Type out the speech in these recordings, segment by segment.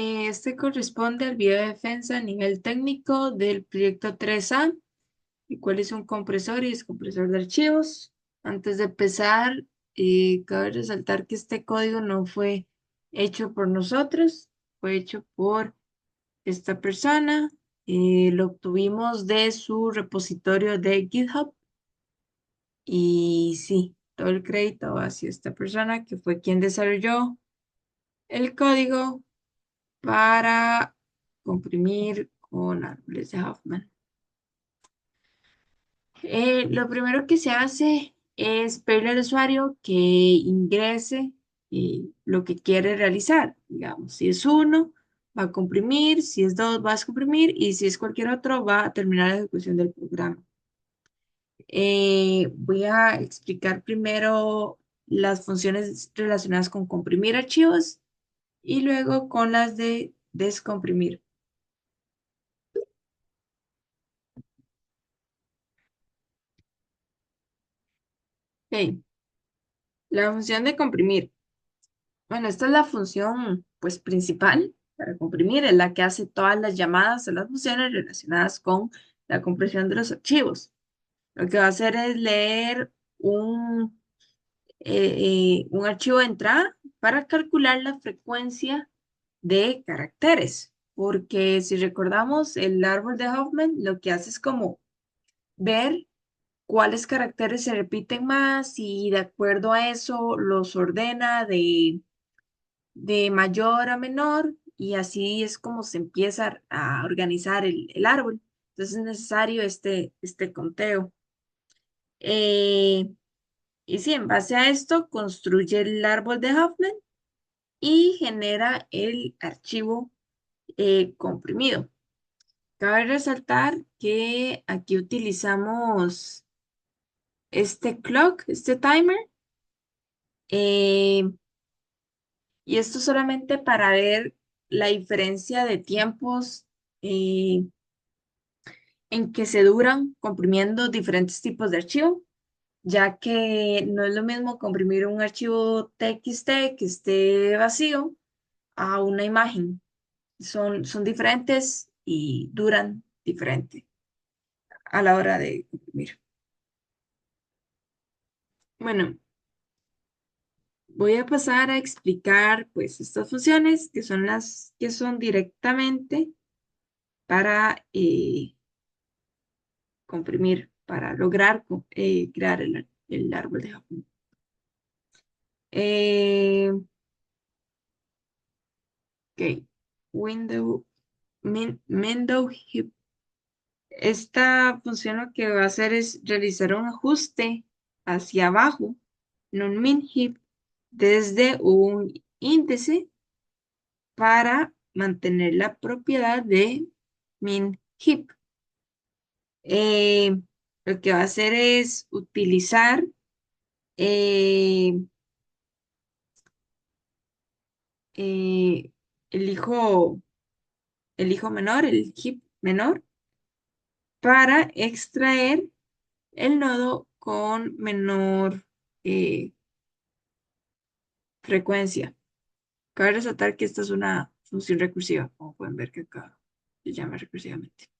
Este corresponde al video de defensa a nivel técnico del proyecto 3A, el cual es un compresor y descompresor de archivos. Antes de empezar, cabe resaltar que este código no fue hecho por nosotros, fue hecho por esta persona. Lo obtuvimos de su repositorio de GitHub y sí, todo el crédito va hacia esta persona que fue quien desarrolló el código para comprimir con árboles de Hoffman. Lo primero que se hace es pedirle al usuario que ingrese lo que quiere realizar. Digamos, si es uno, va a comprimir, si es dos, va a descomprimir y si es cualquier otro, va a terminar la ejecución del programa. Voy a explicar primero las funciones relacionadas con comprimir archivos y luego con las de descomprimir. Ok, la función de comprimir. Bueno, esta es la función pues principal para comprimir, es la que hace todas las llamadas a las funciones relacionadas con la compresión de los archivos. Lo que va a hacer es leer un archivo de entrada para calcular la frecuencia de caracteres, porque si recordamos el árbol de Hoffman, lo que hace es como ver cuáles caracteres se repiten más y de acuerdo a eso los ordena de mayor a menor y así es como se empieza a organizar el árbol. Entonces es necesario este conteo. Eh, y sí, en base a esto construye el árbol de Hoffman y genera el archivo comprimido. Cabe resaltar que aquí utilizamos este clock, este timer, eh, y esto solamente para ver la diferencia de tiempos eh, en que se duran comprimiendo diferentes tipos de archivo, ya que no es lo mismo comprimir un archivo TXT que esté vacío a una imagen. Son diferentes y duran diferente a la hora de comprimir. Bueno, voy a pasar a explicar pues estas funciones que son las que son directamente para comprimir, para lograr crear el árbol de Hoffman. Eh, ok, window, window heap. Esta función lo que va a hacer es realizar un ajuste hacia abajo en un min heap desde un índice para mantener la propiedad de min heap. Eh, lo que va a hacer es utilizar eh, eh, el hijo, el hijo menor, el heap menor, para extraer el nodo con menor frecuencia. Cabe resaltar que esta es una función recursiva, como pueden ver que acá se llama recursivamente.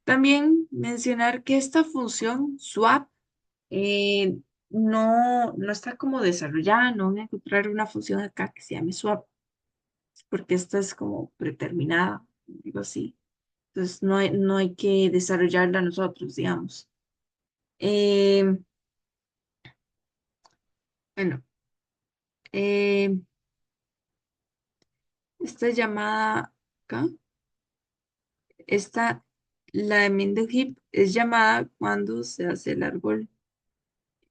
También mencionar que esta función swap eh, no está como desarrollada, no van a encontrar una función acá que se llame swap, porque esta es como predeterminada, algo así. Entonces no hay que desarrollarla nosotros, digamos. Eh, bueno, eh, esta llamada acá, esta, la de Mendel Heap, es llamada cuando se hace el árbol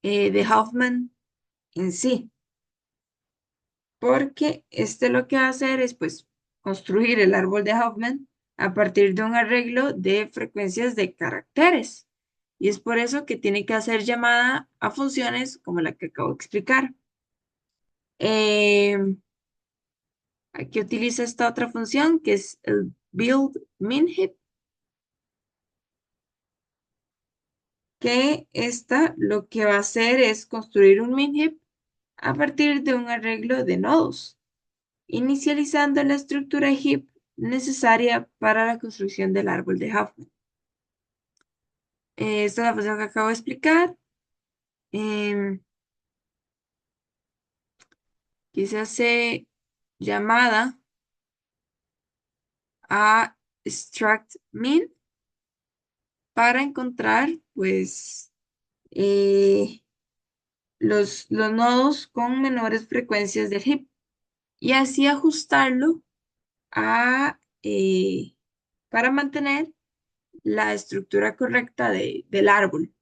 de Hoffman en sí, porque este lo que va a hacer es pues construir el árbol de Hoffman a partir de un arreglo de frecuencias de caracteres. Y es por eso que tiene que hacer llamada a funciones como la que acabo de explicar. Eh, Aquí utiliza esta otra función que es el build minheap, que esta lo que va a hacer es construir un minheap a partir de un arreglo de nodos. inicializando la estructura heap necesaria para la construcción del árbol de Huffman. Esta es la función que acabo de explicar. Em, Aquí se hace llamada a extract min para encontrar, pues, eh, los nodos con menores frecuencias del heap y así ajustarlo a, para mantener la estructura correcta del árbol.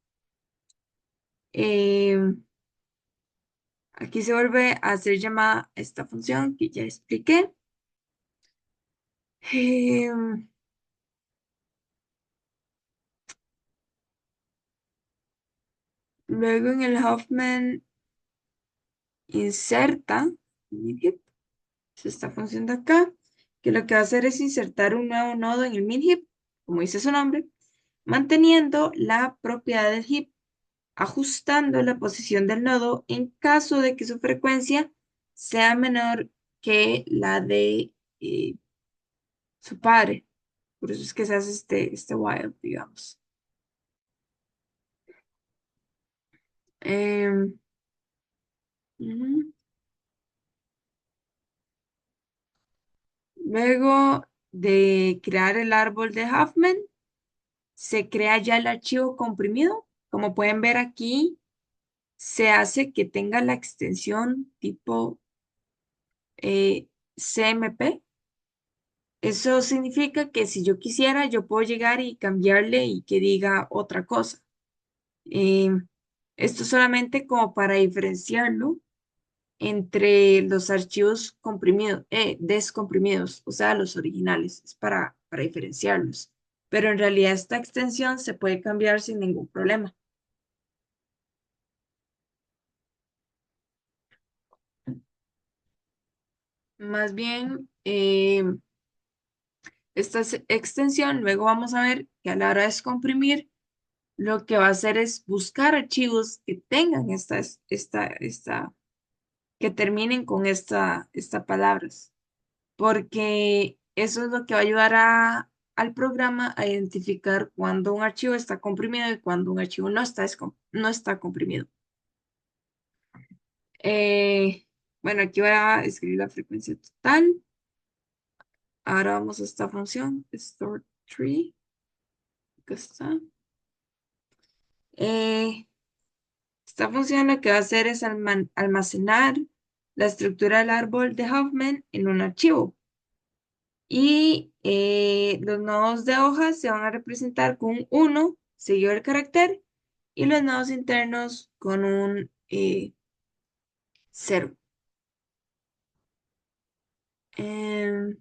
Aquí se vuelve a hacer llamada esta función que ya expliqué. Em, Luego en el Huffman inserta minheap, es esta función de acá, que lo que va a hacer es insertar un nuevo nodo en el minheap, como dice su nombre, manteniendo la propiedad del heap, ajustando la posición del nodo en caso de que su frecuencia sea menor que la de su padre. Por eso es que se hace este while, digamos. Em, ujú. Luego de crear el árbol de Huffman, se crea ya el archivo comprimido. Como pueden ver aquí, se hace que tenga la extensión tipo CMP. Eso significa que si yo quisiera, yo puedo llegar y cambiarle y que diga otra cosa. Eh, Esto solamente como para diferenciarlo entre los archivos comprimidos, descomprimidos, o sea, los originales, es para diferenciarlos. Pero en realidad esta extensión se puede cambiar sin ningún problema. Más bien, esta extensión, luego vamos a ver que a la hora de descomprimir, lo que va a hacer es buscar archivos que tengan que terminen con esta palabras, porque eso es lo que va a ayudar al programa a identificar cuando un archivo está comprimido y cuando un archivo no está comprimido. Bueno, aquí voy a escribir la frecuencia total. Ahora vamos a esta función, store tree. Acá está. Eh, Esta función lo que va a hacer es almacenar la estructura del árbol de Huffman en un archivo. Y los nodos de hojas se van a representar con un 1 seguido del carácter y los nodos internos con un 0. Em,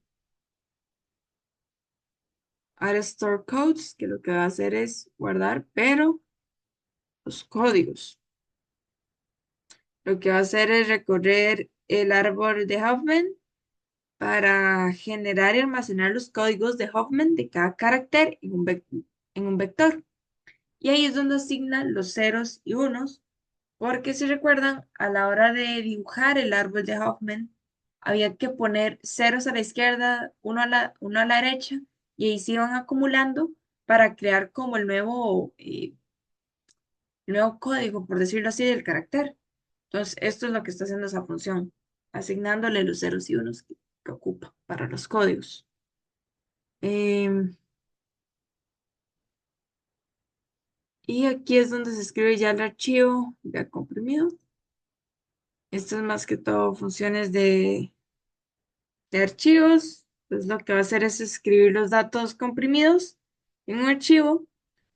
Ahora store codes, que lo que va a hacer es guardar, pero los códigos. Lo que va a hacer es recorrer el árbol de Huffman para generar y almacenar los códigos de Huffman de cada carácter en un vector. Y ahí es donde asigna los ceros y unos, porque si recuerdan, a la hora de dibujar el árbol de Huffman, había que poner ceros a la izquierda, uno a la derecha, y ahí se iban acumulando para crear como el nuevo código, por decirlo así, del carácter. Entonces, esto es lo que está haciendo esa función, asignándole los ceros y unos que ocupa para los códigos. Em, y aquí es donde se escribe ya el archivo ya comprimido. Esto es más que todo funciones de archivos. Pues lo que va a hacer es escribir los datos comprimidos en un archivo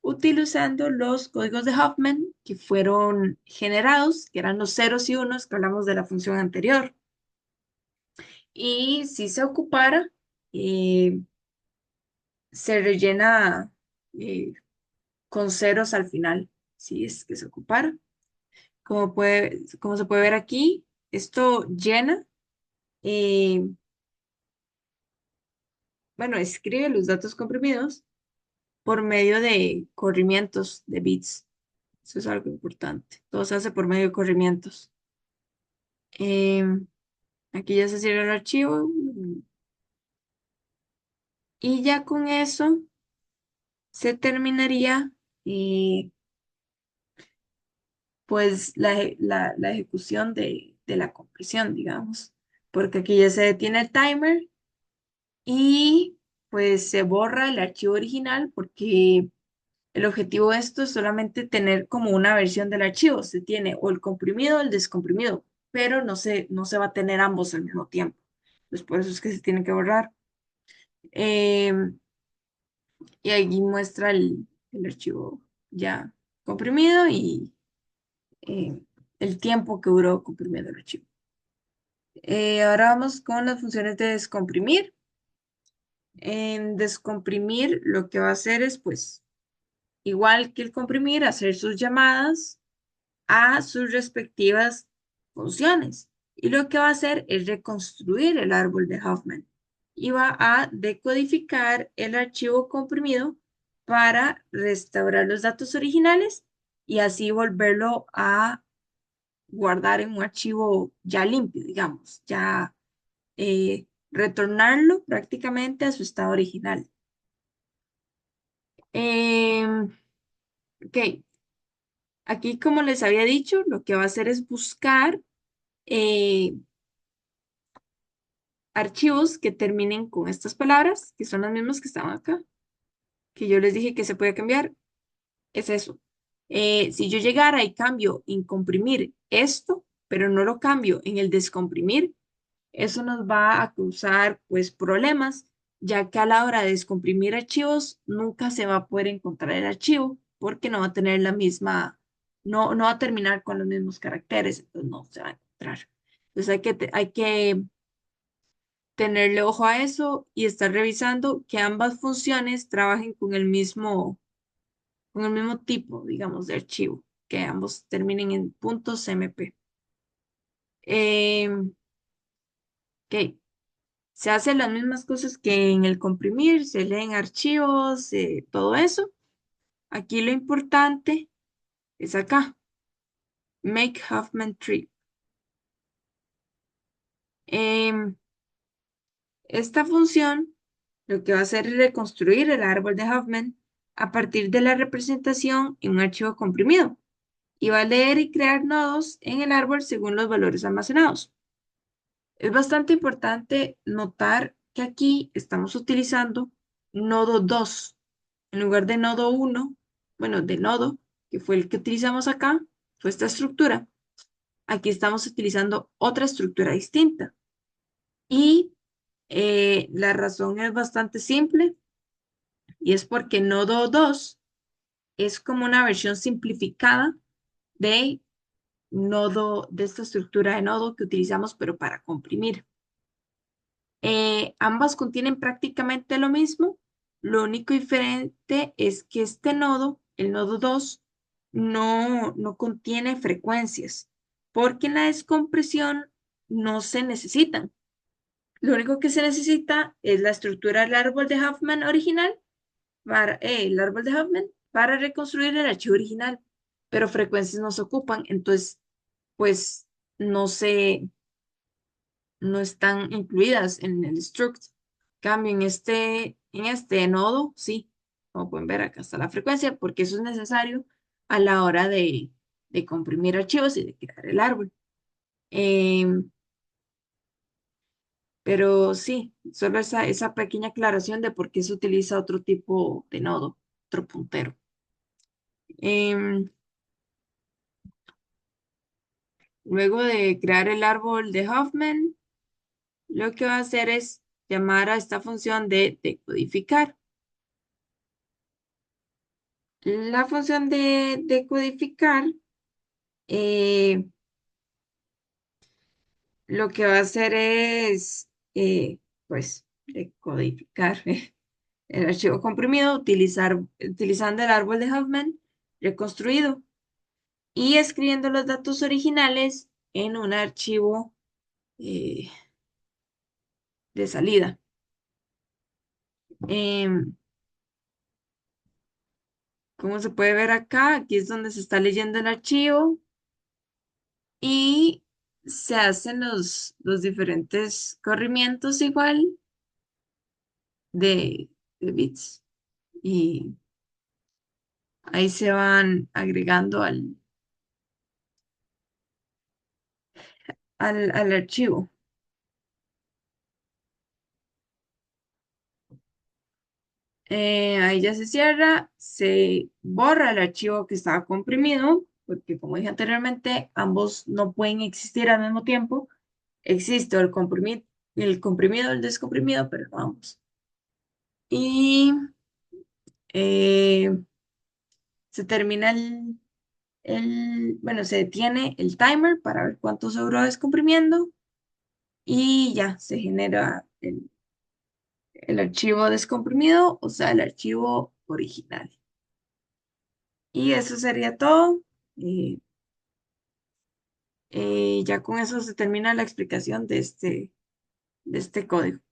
utilizando los códigos de Huffman que fueron generados, que eran los ceros y unos que hablamos de la función anterior. Y si se ocupara, eh, se rellena eh, con ceros al final, si es que se ocupara. Como se puede ver aquí, esto llena, eh, bueno, escribe los datos comprimidos por medio de corrimientos de bits. Eso es algo importante. Todo se hace por medio de corrimientos. Em, Aquí ya se cierra el archivo y ya con eso se terminaría eh, pues la ejecución de la compresión, digamos, porque aquí ya se detiene el timer y pues se borra el archivo original porque el objetivo de esto es solamente tener como una versión del archivo. Se tiene o el comprimido o el descomprimido, pero no se va a tener ambos al mismo tiempo. Pues por eso es que se tiene que borrar. Em, y ahí muestra el archivo ya comprimido y eh, el tiempo que duró comprimiendo el archivo. Ahora vamos con las funciones de descomprimir. En descomprimir lo que va a hacer es pues igual que el comprimir, hacer sus llamadas a sus respectivas funciones. Y lo que va a hacer es reconstruir el árbol de Huffman y va a decodificar el archivo comprimido para restaurar los datos originales y así volverlo a guardar en un archivo ya limpio, digamos, ya retornarlo prácticamente a su estado original. Em, ok, aquí como les había dicho, lo que va a hacer es buscar eh, archivos que terminen con estas palabras, que son las mismas que estaban acá, que yo les dije que se puede cambiar, es eso. Si yo llegara y cambio en comprimir esto, pero no lo cambio en el descomprimir, eso nos va a causar pues problemas, ya que a la hora de descomprimir archivos nunca se va a poder encontrar el archivo porque no va a tener la misma, no va a terminar con los mismos caracteres, entonces no se va a encontrar. Entonces hay que tenerle ojo a eso y estar revisando que ambas funciones trabajen con el mismo tipo, digamos, de archivo, que ambos terminen en .cmp. Ok, se hacen las mismas cosas que en el comprimir, se leen archivos, todo eso. Aquí lo importante es acá, make Huffman tree. Em, Esta función lo que va a hacer es reconstruir el árbol de Huffman a partir de la representación en un archivo comprimido y va a leer y crear nodos en el árbol según los valores almacenados. Es bastante importante notar que aquí estamos utilizando nodo 2 en lugar de nodo 1, bueno, de nodo, que fue el que utilizamos acá, fue esta estructura. Aquí estamos utilizando otra estructura distinta. Y la razón es bastante simple y es porque nodo 2 es como una versión simplificada de nodo, de esta estructura de nodo que utilizamos, pero para comprimir. Ambas contienen prácticamente lo mismo. Lo único diferente es que este nodo, el nodo 2, no contiene frecuencias, porque en la descompresión no se necesitan. Lo único que se necesita es la estructura del árbol de Huffman original, el árbol de Huffman, para reconstruir el archivo original, pero frecuencias no se ocupan, entonces, pues, no se no están incluidas en el struct. Cambio en este nodo, sí, como pueden ver acá está la frecuencia, porque eso es necesario a la hora de comprimir archivos y de crear el árbol. Em, pero sí, solo esa pequeña aclaración de por qué se utiliza otro tipo de nodo, otro puntero. Em, Luego de crear el árbol de Huffman, lo que va a hacer es llamar a esta función de decodificar. La función de codificar eh, lo que va a hacer es, pues, decodificar el archivo comprimido, utilizando el árbol de Huffman reconstruido y escribiendo los datos originales en un archivo eh, de salida. Em, Como se puede ver acá, aquí es donde se está leyendo el archivo y se hacen los diferentes corrimientos igual de bits y ahí se van agregando al archivo. Ahí ya se cierra, se borra el archivo que estaba comprimido, porque como dije anteriormente, ambos no pueden existir al mismo tiempo. Existe el comprimido, el descomprimido, pero no ambos. Y eh, se termina bueno, se detiene el timer para ver cuánto se duró descomprimiendo y ya se genera el archivo descomprimido, o sea, el archivo original. Y eso sería todo. Eh, ya con eso se termina la explicación de este código.